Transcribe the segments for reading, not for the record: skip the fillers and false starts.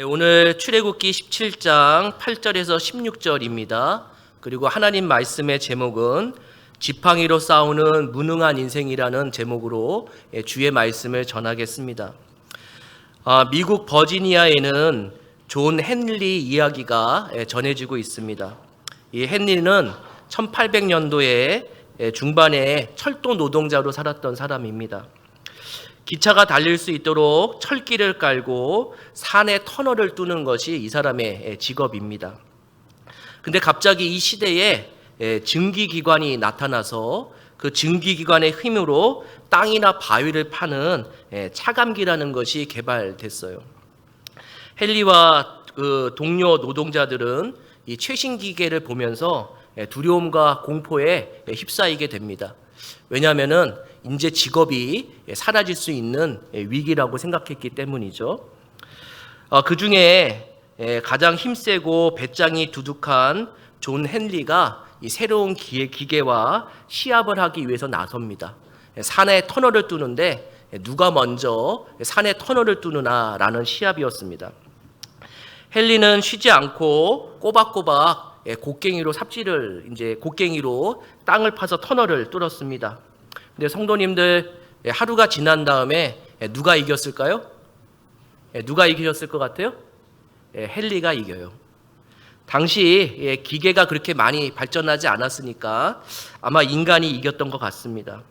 오늘 출애굽기 17장 8절에서 16절입니다. 그리고 하나님 말씀의 제목은 지팡이로 싸우는 무능한 인생이라는 제목으로 주의 말씀을 전하겠습니다. 미국 버지니아에는 존 헨리 이야기가 전해지고 있습니다. 이 헨리는 1800년도에 중반에 철도 노동자로 살았던 사람입니다. 기차가 달릴 수 있도록 철길을 깔고 산에 터널을 뚫는 것이 이 사람의 직업입니다. 근데 갑자기 이 시대에 증기기관이 나타나서 그 증기기관의 힘으로 땅이나 바위를 파는 차감기라는 것이 개발됐어요. 헨리와 그 동료 노동자들은 이 최신 기계를 보면서 두려움과 공포에 휩싸이게 됩니다. 왜냐하면은 이제 직업이 사라질 수 있는 위기라고 생각했기 때문이죠. 그 중에 가장 힘세고 배짱이 두둑한 존 헨리가 이 새로운 기계와 시합을 하기 위해서 나섭니다. 산에 터널을 뚫는데 누가 먼저 산에 터널을 뚫느냐라는 시합이었습니다. 헨리는 쉬지 않고 꼬박꼬박 곡괭이로 곡괭이로 땅을 파서 터널을 뚫었습니다. 근데 성도님들, 하루가 지난 다음에 누가 이겼을까요? 누가 이기셨을 것 같아요? 헨리가 이겨요. 당시 기계가 그렇게 많이 발전하지 않았으니까 아마 인간이 이겼던 것 같습니다.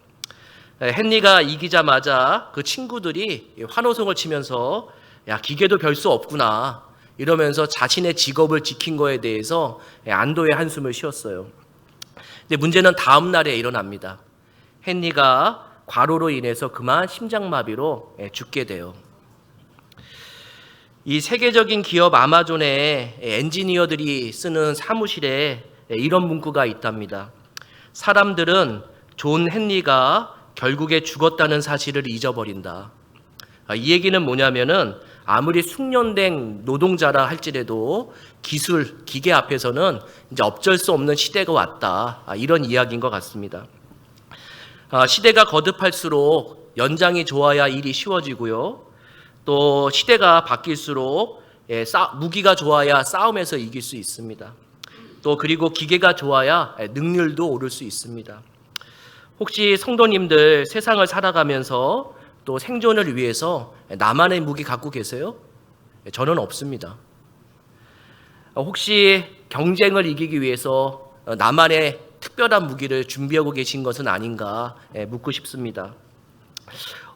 헨리가 이기자마자 그 친구들이 환호성을 치면서 야, 기계도 별 수 없구나 이러면서 자신의 직업을 지킨 거에 대해서 안도의 한숨을 쉬었어요. 근데 문제는 다음 날에 일어납니다. 헨리가 과로로 인해서 그만 심장마비로 죽게 돼요. 이 세계적인 기업 아마존의 엔지니어들이 쓰는 사무실에 이런 문구가 있답니다. 사람들은 존 헨리가 결국에 죽었다는 사실을 잊어버린다. 이 얘기는 뭐냐면은 아무리 숙련된 노동자라 할지라도 기술, 기계 앞에서는 이제 어쩔 수 없는 시대가 왔다. 이런 이야기인 것 같습니다. 시대가 거듭할수록 연장이 좋아야 일이 쉬워지고요. 또 시대가 바뀔수록 무기가 좋아야 싸움에서 이길 수 있습니다. 또 그리고 기계가 좋아야 능률도 오를 수 있습니다. 혹시 성도님들 세상을 살아가면서 또 생존을 위해서 나만의 무기 갖고 계세요? 저는 없습니다. 혹시 경쟁을 이기기 위해서 나만의 특별한 무기를 준비하고 계신 것은 아닌가 묻고 싶습니다.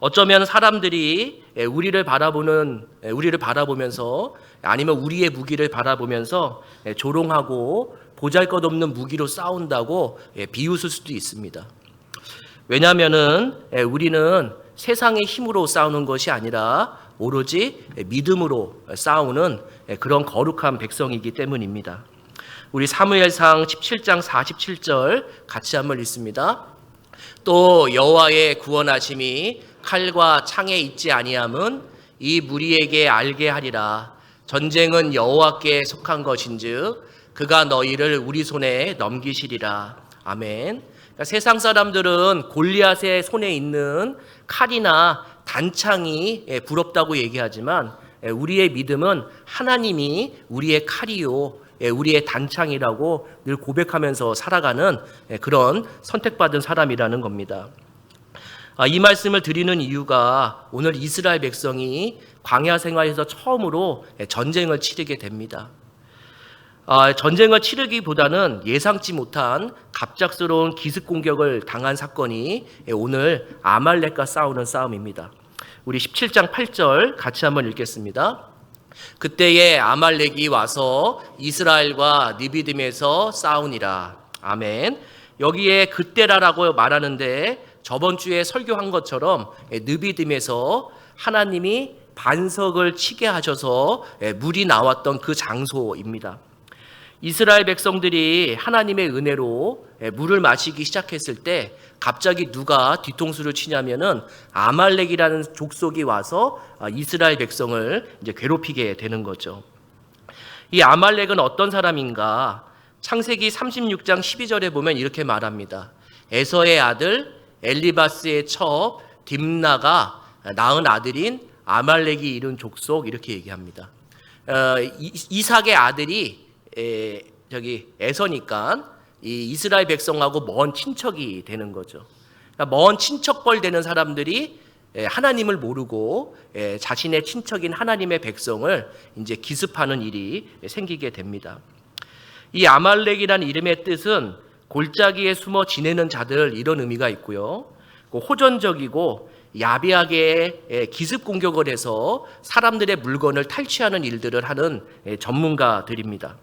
어쩌면 사람들이 우리를 바라보면서 아니면 우리의 무기를 바라보면서 조롱하고 보잘것없는 무기로 싸운다고 비웃을 수도 있습니다. 왜냐하면은 우리는 세상의 힘으로 싸우는 것이 아니라 오로지 믿음으로 싸우는 그런 거룩한 백성이기 때문입니다. 우리 사무엘상 17장 47절 같이 한번 읽습니다. 또 여호와의 구원하심이 칼과 창에 있지 아니함은 이 무리에게 알게 하리라. 전쟁은 여호와께 속한 것인즉 그가 너희를 우리 손에 넘기시리라. 아멘. 그러니까 세상 사람들은 골리앗의 손에 있는 칼이나 단창이 부럽다고 얘기하지만 우리의 믿음은 하나님이 우리의 칼이요 우리의 단창이라고 늘 고백하면서 살아가는 그런 선택받은 사람이라는 겁니다. 이 말씀을 드리는 이유가 오늘 이스라엘 백성이 광야 생활에서 처음으로 전쟁을 치르게 됩니다. 전쟁을 치르기보다는 예상치 못한 갑작스러운 기습 공격을 당한 사건이 오늘 아말렉과 싸우는 싸움입니다. 우리 17장 8절 같이 한번 읽겠습니다. 그때에 아말렉이 와서 이스라엘과 느비딤에서 싸우니라. 아멘. 여기에 그때라라고 말하는데 저번 주에 설교한 것처럼 느비딤에서 하나님이 반석을 치게 하셔서 물이 나왔던 그 장소입니다. 이스라엘 백성들이 하나님의 은혜로 물을 마시기 시작했을 때 갑자기 누가 뒤통수를 치냐면은 아말렉이라는 족속이 와서 이스라엘 백성을 이제 괴롭히게 되는 거죠. 이 아말렉은 어떤 사람인가? 창세기 36장 12절에 보면 이렇게 말합니다. 에서의 아들 엘리바스의 첩 딥나가 낳은 아들인 아말렉이 이룬 족속 이렇게 얘기합니다. 이삭의 아들이 에서니까 이 이스라엘 백성하고 먼 친척이 되는 거죠. 그러니까 먼 친척뻘 되는 사람들이 하나님을 모르고 자신의 친척인 하나님의 백성을 이제 기습하는 일이 생기게 됩니다. 이 아말렉이라는 이름의 뜻은 골짜기에 숨어 지내는 자들, 이런 의미가 있고요. 호전적이고 야비하게 기습 공격을 해서 사람들의 물건을 탈취하는 일들을 하는 전문가들입니다.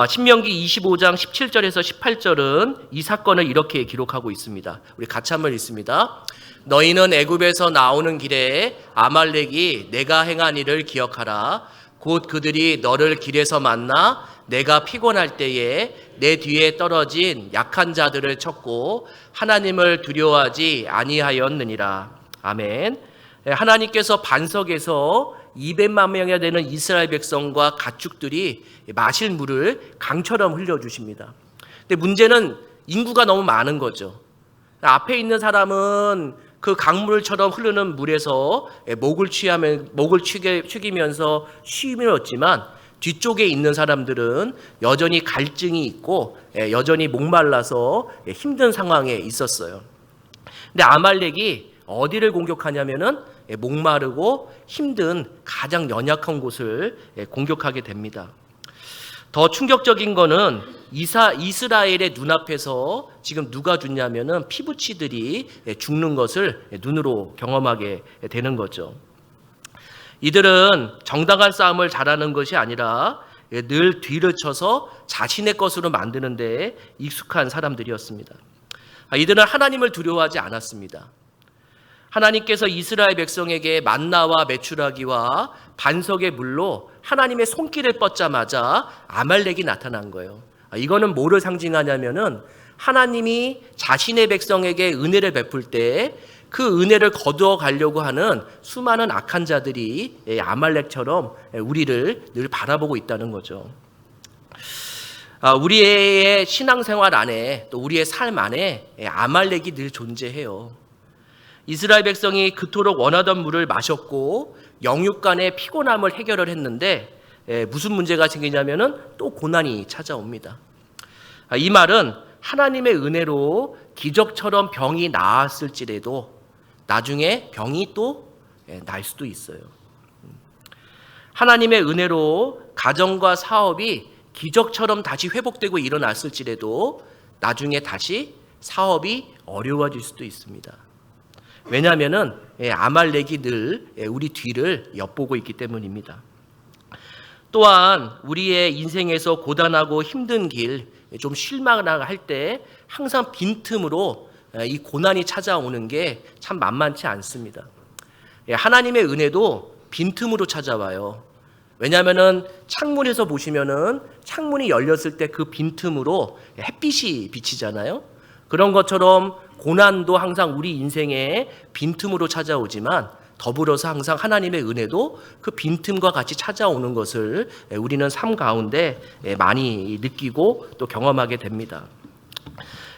신명기 25장 17절에서 18절은 이 사건을 이렇게 기록하고 있습니다. 우리 같이 한번 읽습니다. 너희는 애굽에서 나오는 길에 아말렉이 내가 행한 일을 기억하라. 곧 그들이 너를 길에서 만나 내가 피곤할 때에 내 뒤에 떨어진 약한 자들을 쳤고 하나님을 두려워하지 아니하였느니라. 아멘. 하나님께서 반석에서 200만 명이 되는 이스라엘 백성과 가축들이 마실 물을 강처럼 흘려주십니다. 근데 문제는 인구가 너무 많은 거죠. 앞에 있는 사람은 그 강물처럼 흐르는 물에서 목을 축이면서 쉼을 얻지만 뒤쪽에 있는 사람들은 여전히 갈증이 있고 여전히 목말라서 힘든 상황에 있었어요. 근데 아말렉이 어디를 공격하냐면은 목마르고 힘든 가장 연약한 곳을 공격하게 됩니다. 더 충격적인 거는 이스라엘의 눈앞에서 지금 누가 죽냐면은 피부치들이 죽는 것을 눈으로 경험하게 되는 거죠. 이들은 정당한 싸움을 잘하는 것이 아니라 늘 뒤를 쳐서 자신의 것으로 만드는 데 익숙한 사람들이었습니다. 이들은 하나님을 두려워하지 않았습니다. 하나님께서 이스라엘 백성에게 만나와 메추라기와 반석의 물로 하나님의 손길을 뻗자마자 아말렉이 나타난 거예요. 이거는 뭐를 상징하냐면은 하나님이 자신의 백성에게 은혜를 베풀 때 그 은혜를 거두어 가려고 하는 수많은 악한 자들이 아말렉처럼 우리를 늘 바라보고 있다는 거죠. 우리의 신앙생활 안에 또 우리의 삶 안에 아말렉이 늘 존재해요. 이스라엘 백성이 그토록 원하던 물을 마셨고 영육간의 피곤함을 해결을 했는데 무슨 문제가 생기냐면은 또 고난이 찾아옵니다. 이 말은 하나님의 은혜로 기적처럼 병이 나았을지라도 나중에 병이 또 날 수도 있어요. 하나님의 은혜로 가정과 사업이 기적처럼 다시 회복되고 일어났을지라도 나중에 다시 사업이 어려워질 수도 있습니다. 왜냐하면은 아말렉이 늘 우리 뒤를 엿보고 있기 때문입니다. 또한 우리의 인생에서 고단하고 힘든 길, 좀 실망할 때 항상 빈틈으로 이 고난이 찾아오는 게 참 만만치 않습니다. 하나님의 은혜도 빈틈으로 찾아와요. 왜냐하면은 창문에서 보시면은 창문이 열렸을 때 그 빈틈으로 햇빛이 비치잖아요. 그런 것처럼 고난도 항상 우리 인생에 빈틈으로 찾아오지만 더불어서 항상 하나님의 은혜도 그 빈틈과 같이 찾아오는 것을 우리는 삶 가운데 많이 느끼고 또 경험하게 됩니다.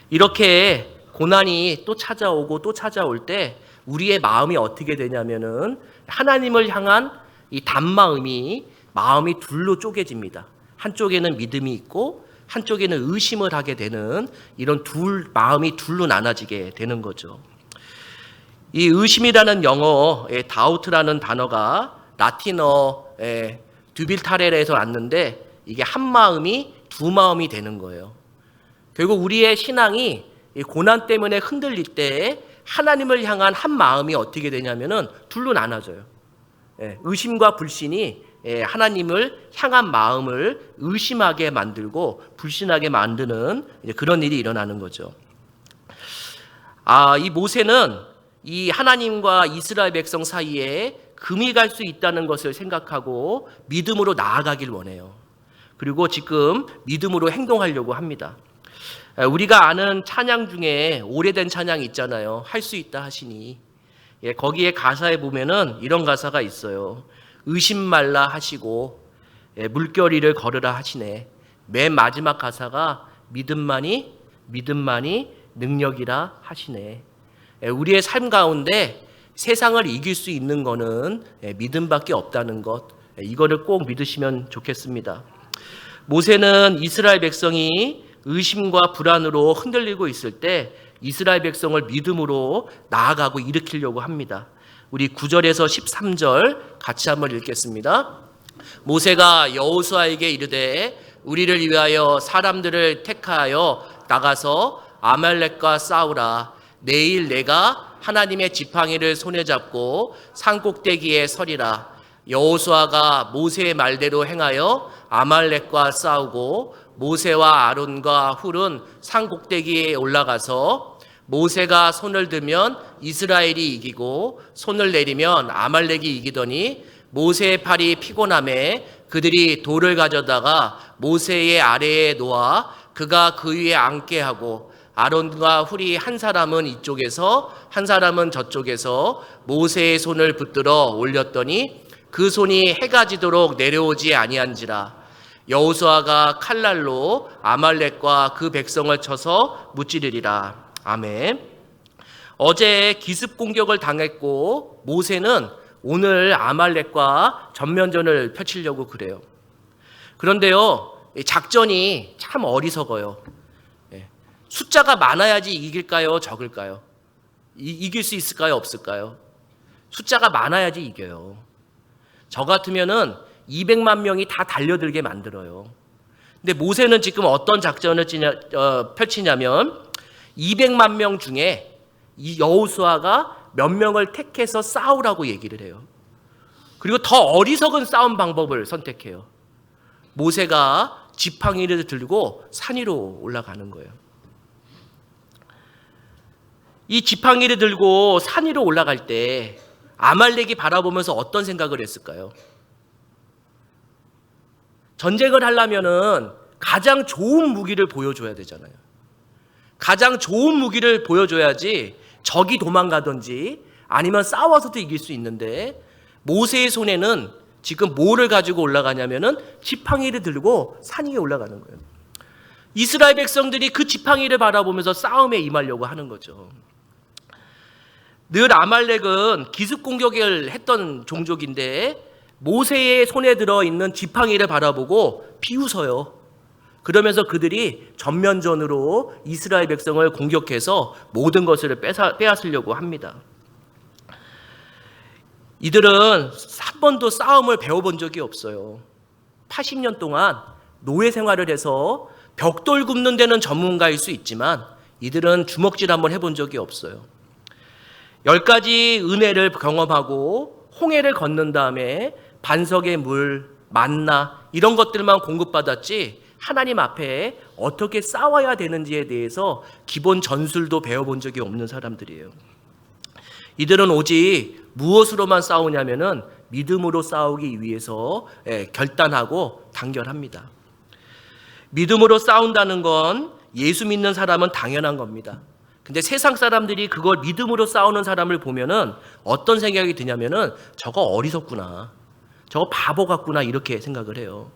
이렇게 고난이 또 찾아오고 또 찾아올 때 우리의 마음이 어떻게 되냐면은 하나님을 향한 이 단마음이 마음이 둘로 쪼개집니다. 한쪽에는 믿음이 있고 한쪽에는 의심을 하게 되는 이런 마음이 둘로 나눠지게 되는 거죠. 이 의심이라는 영어의 다우트라는 단어가 라틴어 듀빌타레에서 왔는데 이게 한 마음이 두 마음이 되는 거예요. 결국 우리의 신앙이 고난 때문에 흔들릴 때 하나님을 향한 한 마음이 어떻게 되냐면은 둘로 나눠져요. 의심과 불신이 하나님을 향한 마음을 의심하게 만들고 불신하게 만드는 그런 일이 일어나는 거죠. 이 모세는 이 하나님과 이스라엘 백성 사이에 금이 갈 수 있다는 것을 생각하고 믿음으로 나아가길 원해요. 그리고 지금 믿음으로 행동하려고 합니다. 우리가 아는 찬양 중에 오래된 찬양이 있잖아요. 할 수 있다 하시니. 거기에 가사에 보면은 이런 가사가 있어요. 의심 말라 하시고 물결위를 걸으라 하시네. 맨 마지막 가사가 믿음만이 능력이라 하시네. 우리의 삶 가운데 세상을 이길 수 있는 거는 믿음밖에 없다는 것, 이거를 꼭 믿으시면 좋겠습니다. 모세는 이스라엘 백성이 의심과 불안으로 흔들리고 있을 때 이스라엘 백성을 믿음으로 나아가고 일으키려고 합니다. 우리 9절에서 13절 같이 한번 읽겠습니다. 모세가 여호수아에게 이르되 우리를 위하여 사람들을 택하여 나가서 아말렉과 싸우라. 내일 내가 하나님의 지팡이를 손에 잡고 산 꼭대기에 서리라. 여호수아가 모세의 말대로 행하여 아말렉과 싸우고 모세와 아론과 훌은 산 꼭대기에 올라가서 모세가 손을 들면 이스라엘이 이기고 손을 내리면 아말렉이 이기더니 모세의 팔이 피곤함에 그들이 돌을 가져다가 모세의 아래에 놓아 그가 그 위에 앉게 하고 아론과 훌이 한 사람은 이쪽에서 한 사람은 저쪽에서 모세의 손을 붙들어 올렸더니 그 손이 해가 지도록 내려오지 아니한지라. 여호수아가 칼날로 아말렉과 그 백성을 쳐서 무찌르리라. 아멘. 어제 기습 공격을 당했고 모세는 오늘 아말렉과 전면전을 펼치려고 그래요. 그런데요, 작전이 참 어리석어요. 숫자가 많아야지 이길까요? 적을까요? 이길 수 있을까요? 없을까요? 숫자가 많아야지 이겨요. 저 같으면은 200만 명이 다 달려들게 만들어요. 근데 모세는 지금 어떤 작전을 펼치냐면 200만 명 중에 이 여호수아가 몇 명을 택해서 싸우라고 얘기를 해요. 그리고 더 어리석은 싸움 방법을 선택해요. 모세가 지팡이를 들고 산 위로 올라가는 거예요. 이 지팡이를 들고 산 위로 올라갈 때 아말렉이 바라보면서 어떤 생각을 했을까요? 전쟁을 하려면은 가장 좋은 무기를 보여줘야 되잖아요. 가장 좋은 무기를 보여줘야지 적이 도망가든지 아니면 싸워서도 이길 수 있는데 모세의 손에는 지금 뭐를 가지고 올라가냐면은 지팡이를 들고 산 위에 올라가는 거예요. 이스라엘 백성들이 그 지팡이를 바라보면서 싸움에 임하려고 하는 거죠. 늘 아말렉은 기습 공격을 했던 종족인데 모세의 손에 들어있는 지팡이를 바라보고 비웃어요. 그러면서 그들이 전면전으로 이스라엘 백성을 공격해서 모든 것을 빼앗으려고 합니다. 이들은 한 번도 싸움을 배워본 적이 없어요. 80년 동안 노예 생활을 해서 벽돌 굽는 데는 전문가일 수 있지만 이들은 주먹질 한번 해본 적이 없어요. 10가지 은혜를 경험하고 홍해를 건넌 다음에 반석의 물, 만나 이런 것들만 공급받았지 하나님 앞에 어떻게 싸워야 되는지에 대해서 기본 전술도 배워본 적이 없는 사람들이에요. 이들은 오직 무엇으로만 싸우냐면은 믿음으로 싸우기 위해서 결단하고 단결합니다. 믿음으로 싸운다는 건 예수 믿는 사람은 당연한 겁니다. 근데 세상 사람들이 그걸 믿음으로 싸우는 사람을 보면은 어떤 생각이 드냐면은 저거 어리석구나. 저거 바보 같구나 이렇게 생각을 해요.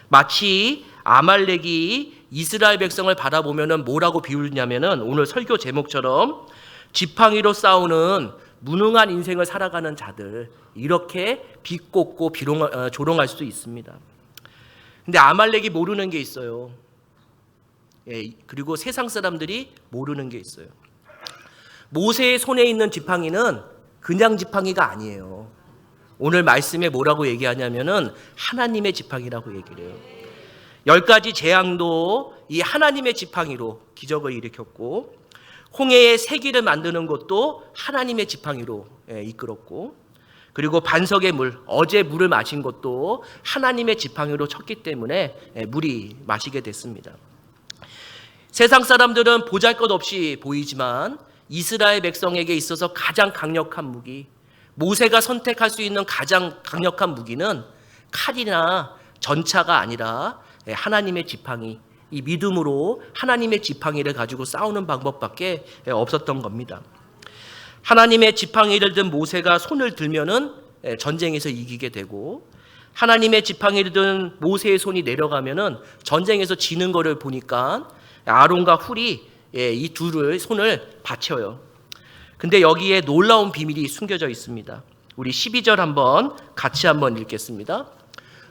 마치 아말렉이 이스라엘 백성을 바라보면은 뭐라고 비웃냐면은 오늘 설교 제목처럼 지팡이로 싸우는 무능한 인생을 살아가는 자들 이렇게 비꼬고 조롱할 수 있습니다. 근데 아말렉이 모르는 게 있어요. 그리고 세상 사람들이 모르는 게 있어요. 모세의 손에 있는 지팡이는 그냥 지팡이가 아니에요. 오늘 말씀에 뭐라고 얘기하냐면은 하나님의 지팡이라고 얘기를 해요. 10가지 재앙도 이 하나님의 지팡이로 기적을 일으켰고 홍해의 세기를 만드는 것도 하나님의 지팡이로 이끌었고 그리고 반석의 물, 어제 물을 마신 것도 하나님의 지팡이로 쳤기 때문에 물이 마시게 됐습니다. 세상 사람들은 보잘것없이 보이지만 이스라엘 백성에게 있어서 가장 강력한 무기, 모세가 선택할 수 있는 가장 강력한 무기는 칼이나 전차가 아니라 하나님의 지팡이, 이 믿음으로 하나님의 지팡이를 가지고 싸우는 방법밖에 없었던 겁니다. 하나님의 지팡이를 든 모세가 손을 들면은 전쟁에서 이기게 되고 하나님의 지팡이를 든 모세의 손이 내려가면은 전쟁에서 지는 것을 보니까 아론과 훌이 이 둘을 손을 받쳐요. 근데 여기에 놀라운 비밀이 숨겨져 있습니다. 우리 12절 같이 한번 읽겠습니다.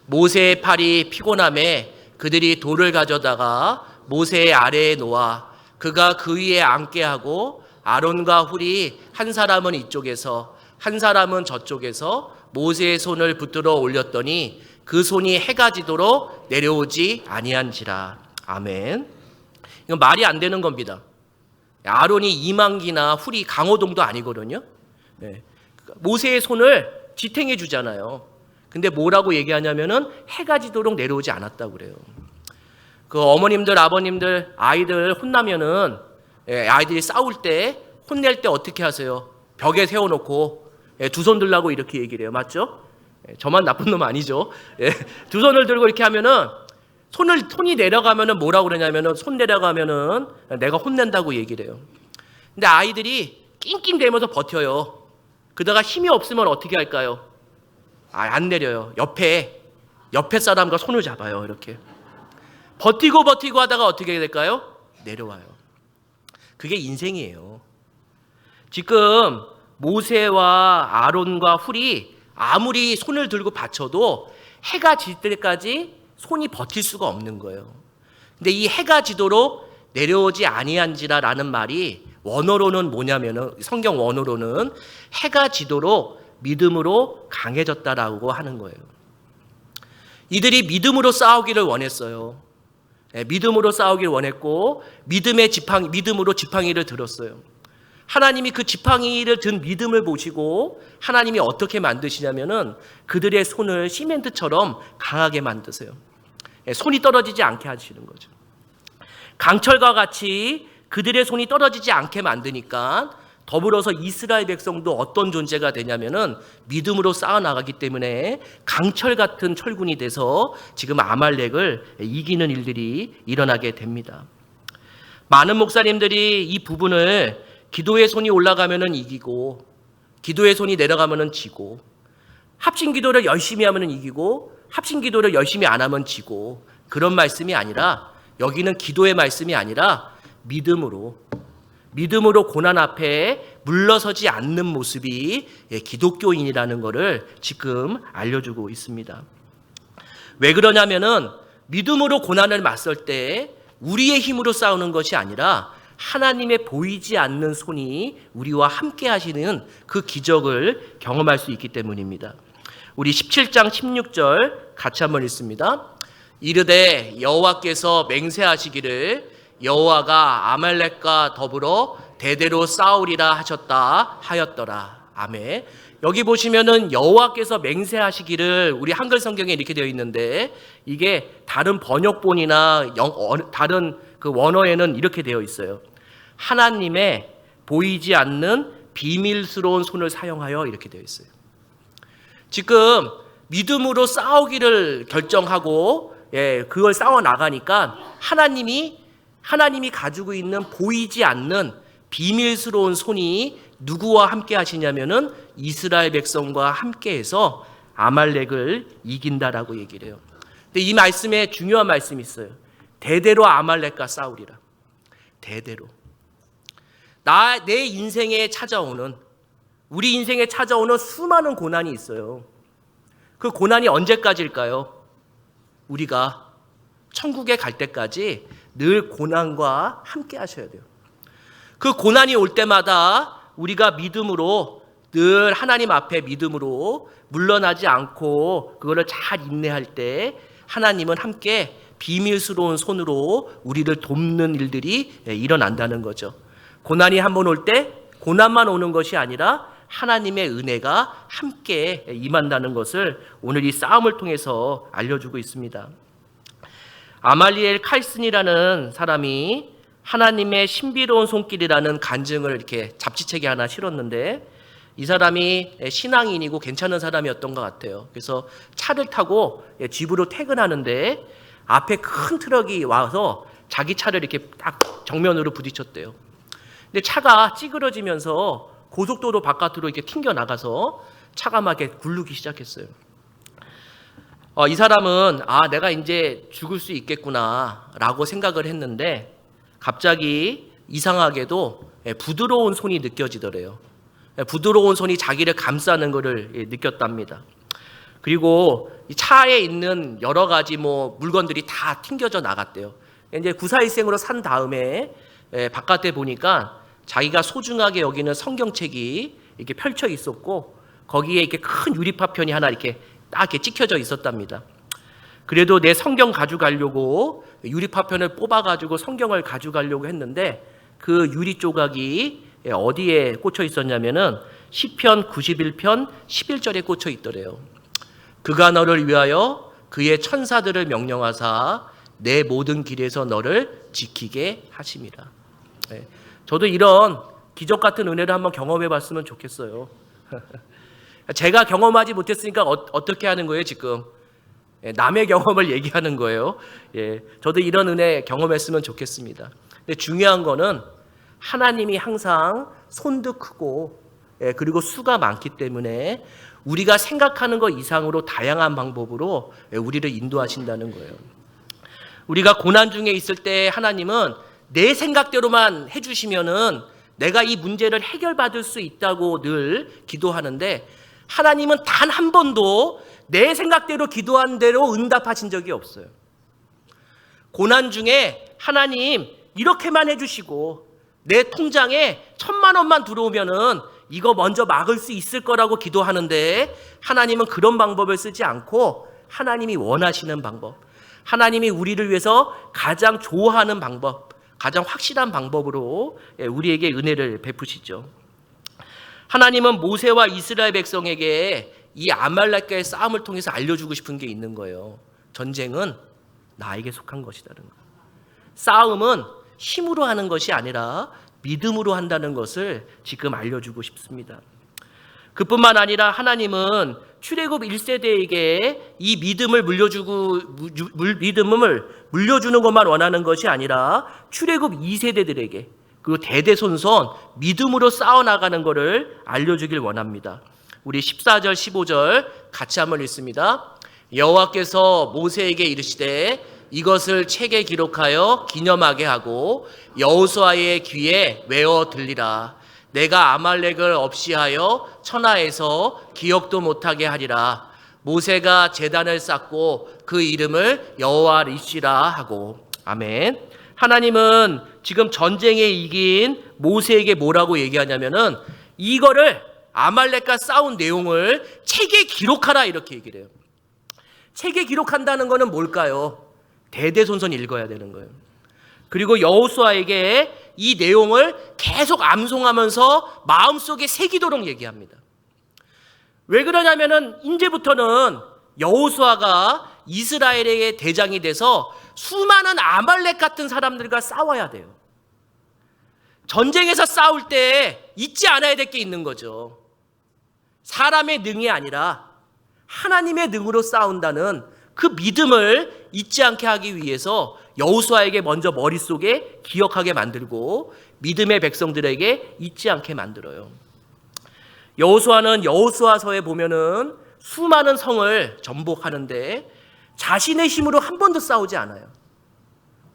모세의 팔이 피곤함에 그들이 돌을 가져다가 모세의 아래에 놓아 그가 그 위에 앉게 하고 아론과 훌이 한 사람은 이쪽에서 한 사람은 저쪽에서 모세의 손을 붙들어 올렸더니 그 손이 해가 지도록 내려오지 아니한지라. 아멘. 이건 말이 안 되는 겁니다. 아론이 이만기나 훌이 강호동도 아니거든요. 네. 모세의 손을 지탱해 주잖아요. 근데 뭐라고 얘기하냐면은 해가 지도록 내려오지 않았다고 그래요. 그 어머님들, 아버님들, 아이들 혼나면은 아이들이 싸울 때 혼낼 때 어떻게 하세요? 벽에 세워놓고 두 손 들라고 이렇게 얘기를 해요. 맞죠? 저만 나쁜 놈 아니죠? 두 손을 들고 이렇게 하면은 손이 내려가면은 뭐라고 그러냐면은 손 내려가면은 내가 혼낸다고 얘기를 해요. 근데 아이들이 낑낑대면서 버텨요. 그러다가 힘이 없으면 어떻게 할까요? 안 내려요. 옆에 사람과 손을 잡아요. 이렇게 버티고 하다가 어떻게 될까요? 내려와요. 그게 인생이에요. 지금 모세와 아론과 훌이 아무리 손을 들고 받쳐도 해가 질 때까지 손이 버틸 수가 없는 거예요. 근데 이 해가 지도록 내려오지 아니한지라라는 말이 원어로는 뭐냐면은 성경 원어로는 해가 지도록 믿음으로 강해졌다라고 하는 거예요. 이들이 믿음으로 싸우기를 원했어요. 믿음으로 싸우기를 원했고 믿음으로 지팡이를 들었어요. 하나님이 그 지팡이를 든 믿음을 보시고 하나님이 어떻게 만드시냐면은 그들의 손을 시멘트처럼 강하게 만드세요. 손이 떨어지지 않게 하시는 거죠. 강철과 같이 그들의 손이 떨어지지 않게 만드니까 더불어서 이스라엘 백성도 어떤 존재가 되냐면은 믿음으로 쌓아나가기 때문에 강철 같은 철군이 돼서 지금 아말렉을 이기는 일들이 일어나게 됩니다. 많은 목사님들이 이 부분을 기도의 손이 올라가면은 이기고 기도의 손이 내려가면은 지고 합심 기도를 열심히 하면은 이기고 합심 기도를 열심히 안 하면 지고 그런 말씀이 아니라 여기는 기도의 말씀이 아니라 믿음으로 고난 앞에 물러서지 않는 모습이 기독교인이라는 것을 지금 알려주고 있습니다. 왜 그러냐면은 믿음으로 고난을 맞설 때 우리의 힘으로 싸우는 것이 아니라 하나님의 보이지 않는 손이 우리와 함께 하시는 그 기적을 경험할 수 있기 때문입니다. 우리 17장 16절 같이 한번 읽습니다. 이르되 여호와께서 맹세하시기를 여호와가 아말렉과 더불어 대대로 싸우리라 하셨다 하였더라. 아멘. 여기 보시면은 여호와께서 맹세하시기를 우리 한글 성경에 이렇게 되어 있는데 이게 다른 번역본이나 다른 그 원어에는 이렇게 되어 있어요. 하나님의 보이지 않는 비밀스러운 손을 사용하여 이렇게 되어 있어요. 지금 믿음으로 싸우기를 결정하고 그걸 싸워 나가니까 하나님이 가지고 있는 보이지 않는 비밀스러운 손이 누구와 함께 하시냐면은 이스라엘 백성과 함께해서 아말렉을 이긴다라고 얘기를 해요. 근데 이 말씀에 중요한 말씀이 있어요. 대대로 아말렉과 싸우리라. 대대로. 내 인생에 찾아오는 우리 인생에 찾아오는 수많은 고난이 있어요. 그 고난이 언제까지일까요? 우리가 천국에 갈 때까지 늘 고난과 함께 하셔야 돼요. 그 고난이 올 때마다 우리가 믿음으로 늘 하나님 앞에 믿음으로 물러나지 않고 그거를 잘 인내할 때 하나님은 함께 비밀스러운 손으로 우리를 돕는 일들이 일어난다는 거죠. 고난이 한번 올 때 고난만 오는 것이 아니라 하나님의 은혜가 함께 임한다는 것을 오늘 이 싸움을 통해서 알려주고 있습니다. 아말리엘 칼슨이라는 사람이 하나님의 신비로운 손길이라는 간증을 이렇게 잡지책에 하나 실었는데 이 사람이 신앙인이고 괜찮은 사람이었던 것 같아요. 그래서 차를 타고 집으로 퇴근하는데 앞에 큰 트럭이 와서 자기 차를 이렇게 딱 정면으로 부딪혔대요. 근데 차가 찌그러지면서 고속도로 바깥으로 이렇게 튕겨 나가서 차가 막 이렇게 굴르기 시작했어요. 이 사람은 내가 이제 죽을 수 있겠구나라고 생각을 했는데 갑자기 이상하게도 부드러운 손이 느껴지더래요. 부드러운 손이 자기를 감싸는 것을 느꼈답니다. 그리고 이 차에 있는 여러 가지 물건들이 다 튕겨져 나갔대요. 이제 구사일생으로 산 다음에 바깥에 보니까 자기가 소중하게 여기는 성경책이 이렇게 펼쳐 있었고 거기에 이렇게 큰 유리파편이 하나 이렇게 딱 이렇게 찍혀져 있었답니다. 그래도 내 성경 가져가려고 유리파편을 뽑아가지고 성경을 가져가려고 했는데 그 유리 조각이 어디에 꽂혀 있었냐면은 시편 91편 11절에 꽂혀 있더래요. 그가 너를 위하여 그의 천사들을 명령하사 내 모든 길에서 너를 지키게 하심이라. 저도 이런 기적 같은 은혜를 한번 경험해 봤으면 좋겠어요. 제가 경험하지 못했으니까 어떻게 하는 거예요 지금? 남의 경험을 얘기하는 거예요. 저도 이런 은혜 경험했으면 좋겠습니다. 근데 중요한 거는 하나님이 항상 손도 크고 그리고 수가 많기 때문에 우리가 생각하는 것 이상으로 다양한 방법으로 우리를 인도하신다는 거예요. 우리가 고난 중에 있을 때 하나님은 내 생각대로만 해주시면은 내가 이 문제를 해결받을 수 있다고 늘 기도하는데 하나님은 단 한 번도 내 생각대로 기도한 대로 응답하신 적이 없어요. 고난 중에 하나님 이렇게만 해주시고 내 통장에 1,000만 원만 들어오면은 이거 먼저 막을 수 있을 거라고 기도하는데 하나님은 그런 방법을 쓰지 않고 하나님이 원하시는 방법, 하나님이 우리를 위해서 가장 좋아하는 방법, 가장 확실한 방법으로 우리에게 은혜를 베푸시죠. 하나님은 모세와 이스라엘 백성에게 이 아말렉과의 싸움을 통해서 알려주고 싶은 게 있는 거예요. 전쟁은 나에게 속한 것이라는 거. 싸움은 힘으로 하는 것이 아니라 믿음으로 한다는 것을 지금 알려주고 싶습니다. 그뿐만 아니라 하나님은 출애굽 1세대에게 이 믿음을 물려주는 것만 원하는 것이 아니라 출애굽 2세대들에게 그리고 대대손손 믿음으로 싸워나가는 것을 알려주길 원합니다. 우리 14절 15절 같이 한번 읽습니다. 여호와께서 모세에게 이르시되 이것을 책에 기록하여 기념하게 하고 여호수아의 귀에 외워 들리라. 내가 아말렉을 없이하여 천하에서 기억도 못하게 하리라. 모세가 제단을 쌓고 그 이름을 여호와 리시라 하고. 아멘. 하나님은 지금 전쟁에 이긴 모세에게 뭐라고 얘기하냐면은 이거를 아말렉과 싸운 내용을 책에 기록하라 이렇게 얘기를 해요. 책에 기록한다는 것은 뭘까요? 대대손손 읽어야 되는 거예요. 그리고 여호수아에게 이 내용을 계속 암송하면서 마음속에 새기도록 얘기합니다. 왜 그러냐면은 이제부터는 여호수아가 이스라엘의 대장이 돼서 수많은 아말렉 같은 사람들과 싸워야 돼요. 전쟁에서 싸울 때 잊지 않아야 될 게 있는 거죠. 사람의 능이 아니라 하나님의 능으로 싸운다는 그 믿음을 잊지 않게 하기 위해서 여호수아에게 먼저 머릿속에 기억하게 만들고 믿음의 백성들에게 잊지 않게 만들어요. 여호수아는 여호수아서에 보면은 수많은 성을 정복하는데 자신의 힘으로 한 번도 싸우지 않아요.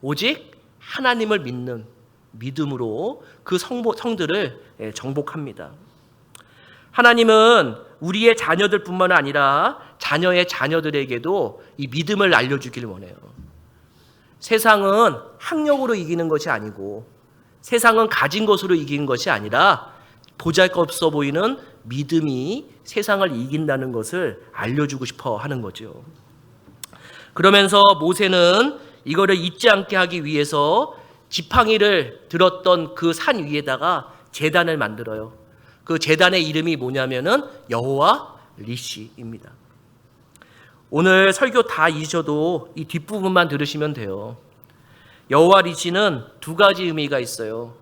오직 하나님을 믿는 믿음으로 그 성들을 정복합니다. 하나님은 우리의 자녀들뿐만 아니라 자녀의 자녀들에게도 이 믿음을 알려주길 원해요. 세상은 학력으로 이기는 것이 아니고 세상은 가진 것으로 이기는 것이 아니라 보잘것없어 보이는 믿음이 세상을 이긴다는 것을 알려주고 싶어 하는 거죠. 그러면서 모세는 이거를 잊지 않게 하기 위해서 지팡이를 들었던 그 산 위에다가 제단을 만들어요. 그 제단의 이름이 뭐냐면은 여호와 리시입니다. 오늘 설교 다 잊으셔도 이 뒷부분만 들으시면 돼요. 여호와 리시는 두 가지 의미가 있어요.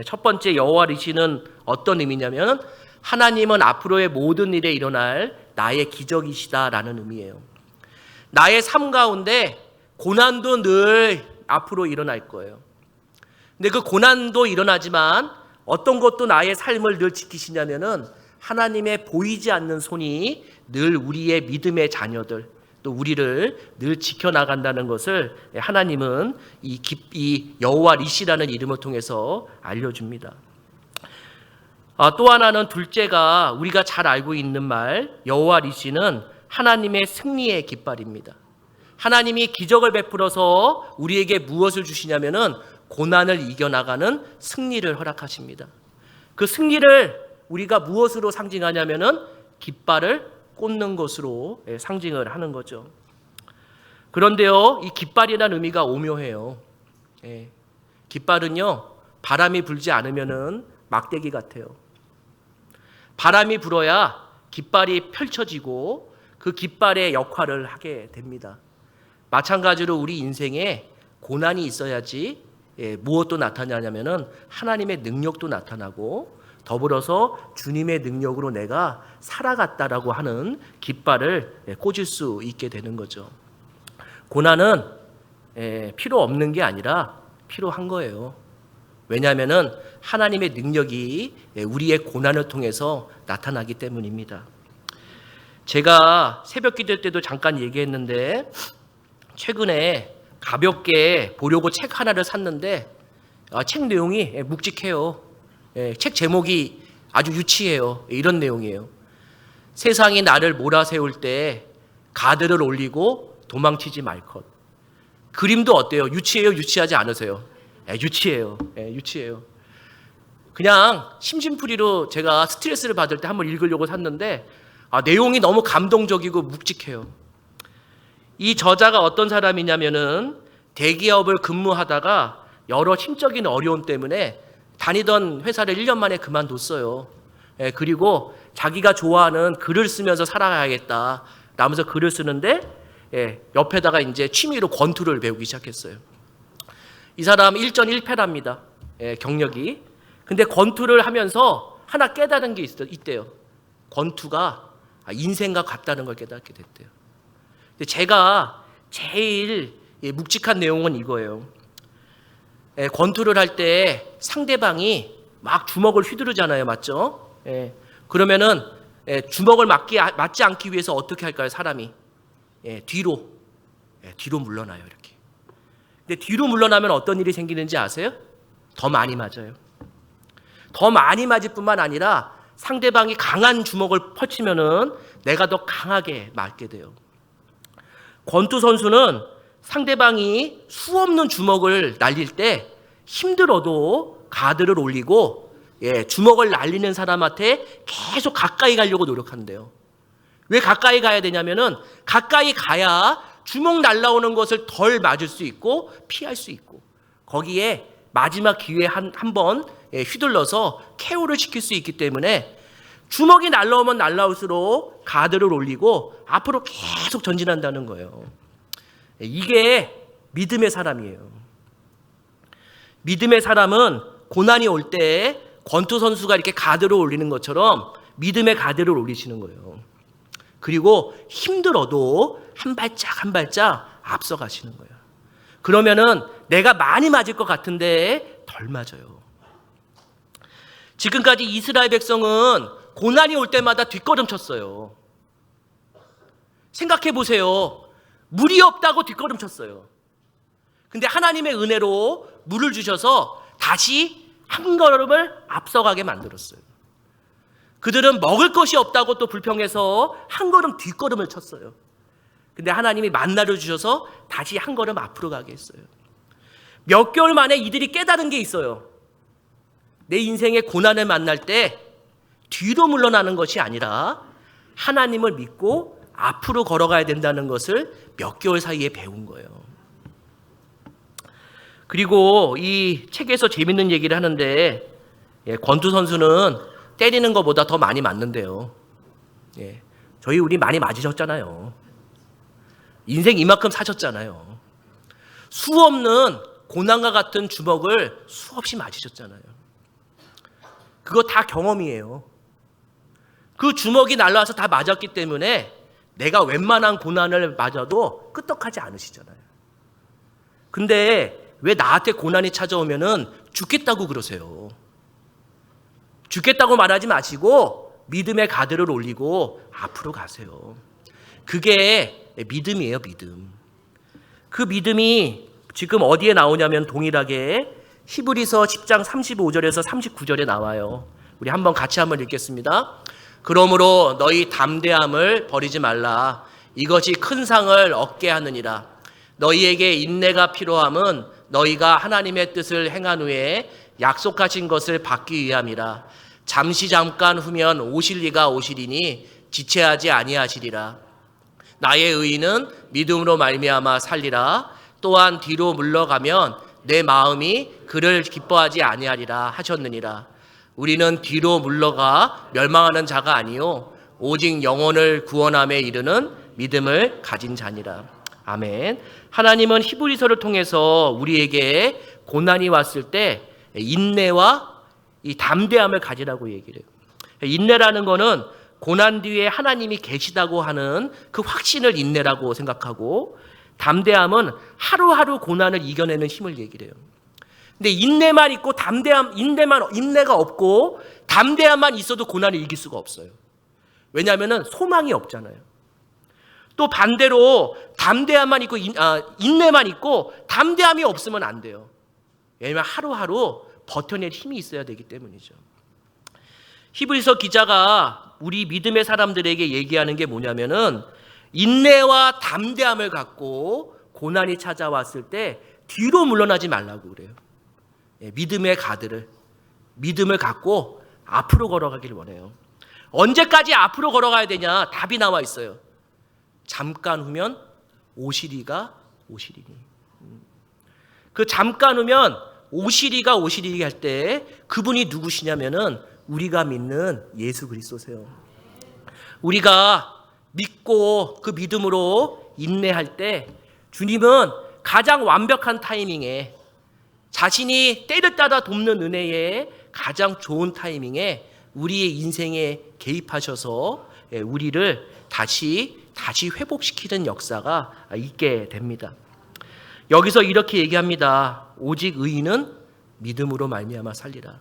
첫 번째 여호와 리시는 어떤 의미냐면 하나님은 앞으로의 모든 일에 일어날 나의 기적이시다라는 의미예요. 나의 삶 가운데 고난도 늘 앞으로 일어날 거예요. 근데 그 고난도 일어나지만 어떤 것도 나의 삶을 늘 지키시냐면은 하나님의 보이지 않는 손이 늘 우리의 믿음의 자녀들 또 우리를 늘 지켜나간다는 것을 하나님은 이 여호와 리시라는 이름을 통해서 알려줍니다. 또 하나는 둘째가 우리가 잘 알고 있는 말 여호와 리시는 하나님의 승리의 깃발입니다. 하나님이 기적을 베풀어서 우리에게 무엇을 주시냐면은 고난을 이겨나가는 승리를 허락하십니다. 그 승리를 우리가 무엇으로 상징하냐면은 깃발을 꽂는 것으로 상징을 하는 거죠. 그런데요, 이 깃발이라는 의미가 오묘해요. 깃발은요, 바람이 불지 않으면은 막대기 같아요. 바람이 불어야 깃발이 펼쳐지고 그 깃발의 역할을 하게 됩니다. 마찬가지로 우리 인생에 고난이 있어야지 무엇도 나타나냐면은 하나님의 능력도 나타나고 더불어서 주님의 능력으로 내가 살아갔다라고 하는 깃발을 꽂을 수 있게 되는 거죠. 고난은 필요 없는 게 아니라 필요한 거예요. 왜냐하면은 하나님의 능력이 우리의 고난을 통해서 나타나기 때문입니다. 제가 새벽 기도 때도 잠깐 얘기했는데 최근에 가볍게 보려고 책 하나를 샀는데 책 내용이 묵직해요. 책 제목이 아주 유치해요. 이런 내용이에요. 세상이 나를 몰아세울 때 가드를 올리고 도망치지 말 것. 그림도 어때요? 유치해요? 유치하지 않으세요? 유치해요. 유치해요. 그냥 심심풀이로 제가 스트레스를 받을 때 한번 읽으려고 샀는데 내용이 너무 감동적이고 묵직해요. 이 저자가 어떤 사람이냐면은 대기업을 근무하다가 여러 심적인 어려움 때문에 다니던 회사를 1년 만에 그만뒀어요. 그리고 자기가 좋아하는 글을 쓰면서 살아가야겠다 라면서 글을 쓰는데 옆에다가 이제 취미로 권투를 배우기 시작했어요. 이 사람 1.1패랍니다. 경력이. 근데 권투를 하면서 하나 깨달은 게 있대요. 권투가 인생과 같다는 걸 깨닫게 됐대요. 근데 제가 제일 묵직한 내용은 이거예요. 권투를 할 때 상대방이 막 주먹을 휘두르잖아요. 맞죠? 그러면은 주먹을 맞지 않기 위해서 어떻게 할까요? 사람이 뒤로 물러나요. 이렇게. 근데 뒤로 물러나면 어떤 일이 생기는지 아세요? 더 많이 맞아요. 더 많이 맞을 뿐만 아니라 상대방이 강한 주먹을 펼치면은 내가 더 강하게 맞게 돼요. 권투 선수는 상대방이 수없는 주먹을 날릴 때 힘들어도 가드를 올리고 주먹을 날리는 사람한테 계속 가까이 가려고 노력한대요. 왜 가까이 가야 되냐면은 가까이 가야 주먹 날라오는 것을 덜 맞을 수 있고 피할 수 있고 거기에 마지막 기회에 한 번 휘둘러서 KO를 시킬 수 있기 때문에 주먹이 날라오면 날라올수록 가드를 올리고 앞으로 계속 전진한다는 거예요. 이게 믿음의 사람이에요. 믿음의 사람은 고난이 올 때 권투 선수가 이렇게 가드를 올리는 것처럼 믿음의 가드를 올리시는 거예요. 그리고 힘들어도 한 발짝 한 발짝 앞서가시는 거예요. 그러면은 내가 많이 맞을 것 같은데 덜 맞아요. 지금까지 이스라엘 백성은 고난이 올 때마다 뒷걸음쳤어요. 생각해 보세요. 물이 없다고 뒷걸음쳤어요. 근데 하나님의 은혜로 물을 주셔서 다시 한 걸음을 앞서가게 만들었어요. 그들은 먹을 것이 없다고 또 불평해서 한 걸음 뒷걸음을 쳤어요. 근데 하나님이 만나를 주셔서 다시 한 걸음 앞으로 가게 했어요. 몇 개월 만에 이들이 깨달은 게 있어요. 내 인생의 고난을 만날 때 뒤로 물러나는 것이 아니라 하나님을 믿고 앞으로 걸어가야 된다는 것을 몇 개월 사이에 배운 거예요. 그리고 이 책에서 재밌는 얘기를 하는데 권투 선수는 때리는 것보다 더 많이 맞는데요. 우리 많이 맞으셨잖아요. 인생 이만큼 사셨잖아요. 수없는 고난과 같은 주먹을 수없이 맞으셨잖아요. 그거 다 경험이에요. 그 주먹이 날라와서 다 맞았기 때문에 내가 웬만한 고난을 맞아도 끄떡하지 않으시잖아요. 근데 왜 나한테 고난이 찾아오면은 죽겠다고 그러세요? 죽겠다고 말하지 마시고 믿음의 가드를 올리고 앞으로 가세요. 그게 믿음이에요, 믿음. 그 믿음이 지금 어디에 나오냐면 동일하게 히브리서 10장 35절에서 39절에 나와요. 우리 같이 한번 읽겠습니다. 그러므로 너희 담대함을 버리지 말라. 이것이 큰 상을 얻게 하느니라. 너희에게 인내가 필요함은 너희가 하나님의 뜻을 행한 후에 약속하신 것을 받기 위함이라. 잠깐 후면 오실 이가 오시리니 지체하지 아니하시리라. 나의 의인은 믿음으로 말미암아 살리라. 또한 뒤로 물러가면 내 마음이 그를 기뻐하지 아니하리라 하셨느니라. 우리는 뒤로 물러가 멸망하는 자가 아니요 오직 영혼을 구원함에 이르는 믿음을 가진 자니라. 아멘. 하나님은 히브리서를 통해서 우리에게 고난이 왔을 때 인내와 이 담대함을 가지라고 얘기를 해요. 인내라는 거는 고난 뒤에 하나님이 계시다고 하는 그 확신을 인내라고 생각하고, 담대함은 하루하루 고난을 이겨내는 힘을 얘기를 해요. 근데 인내만 있고 인내가 없고 담대함만 있어도 고난을 이길 수가 없어요. 왜냐하면 소망이 없잖아요. 또 반대로 담대함만 있고 인내만 있고 담대함이 없으면 안 돼요. 왜냐하면 하루하루 버텨낼 힘이 있어야 되기 때문이죠. 히브리서 기자가 우리 믿음의 사람들에게 얘기하는 게 뭐냐면은 인내와 담대함을 갖고 고난이 찾아왔을 때 뒤로 물러나지 말라고 그래요. 믿음을 갖고 앞으로 걸어가기를 원해요. 언제까지 앞으로 걸어가야 되냐? 답이 나와 있어요. 잠깐 후면 오시리가 오시리니. 그 잠깐 후면 오시리가 오시리 할 때 그분이 누구시냐면은 우리가 믿는 예수 그리스도세요. 우리가 믿고 그 믿음으로 인내할 때 주님은 가장 완벽한 타이밍에, 자신이 때를 따라 돕는 은혜의 가장 좋은 타이밍에 우리의 인생에 개입하셔서 우리를 다시 회복시키는 역사가 있게 됩니다. 여기서 이렇게 얘기합니다. 오직 의인은 믿음으로 말미암아 살리라.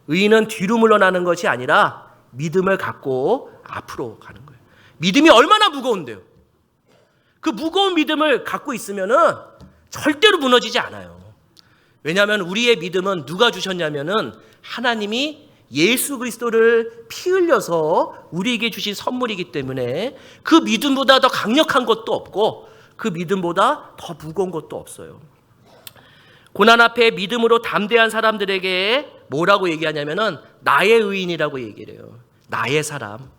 의인은 뒤로 물러나는 것이 아니라 믿음을 갖고 앞으로 가는 거예요. 믿음이 얼마나 무거운데요. 그 무거운 믿음을 갖고 있으면은 절대로 무너지지 않아요. 왜냐하면 우리의 믿음은 누가 주셨냐면은 하나님이 예수 그리스도를 피 흘려서 우리에게 주신 선물이기 때문에 그 믿음보다 더 강력한 것도 없고 그 믿음보다 더 무거운 것도 없어요. 고난 앞에 믿음으로 담대한 사람들에게 뭐라고 얘기하냐면은 나의 의인이라고 얘기를 해요. 나의 사람,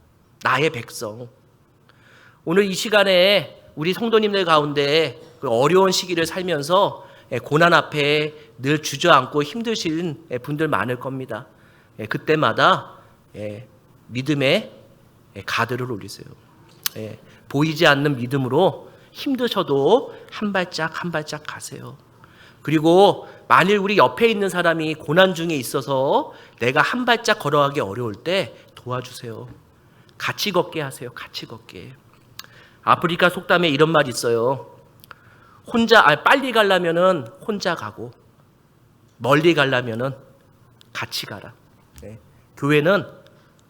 나의 백성. 오늘 이 시간에 우리 성도님들 가운데 그 어려운 시기를 살면서 고난 앞에 늘 주저앉고 힘드신 분들 많을 겁니다. 그때마다 믿음의 가드를 올리세요. 보이지 않는 믿음으로 힘드셔도 한 발짝 한 발짝 가세요. 그리고 만일 우리 옆에 있는 사람이 고난 중에 있어서 내가 한 발짝 걸어가기 어려울 때 도와주세요. 같이 걷게 하세요. 같이 걷게. 아프리카 속담에 이런 말이 있어요. 빨리 가려면은 혼자 가고 멀리 가려면은 같이 가라. 교회는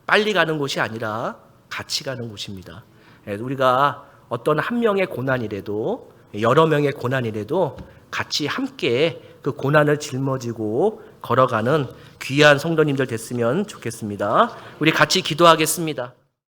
빨리 가는 곳이 아니라 같이 가는 곳입니다. 우리가 어떤 한 명의 고난이라도 여러 명의 고난이라도 같이 함께 그 고난을 짊어지고 걸어가는 귀한 성도님들 됐으면 좋겠습니다. 우리 같이 기도하겠습니다.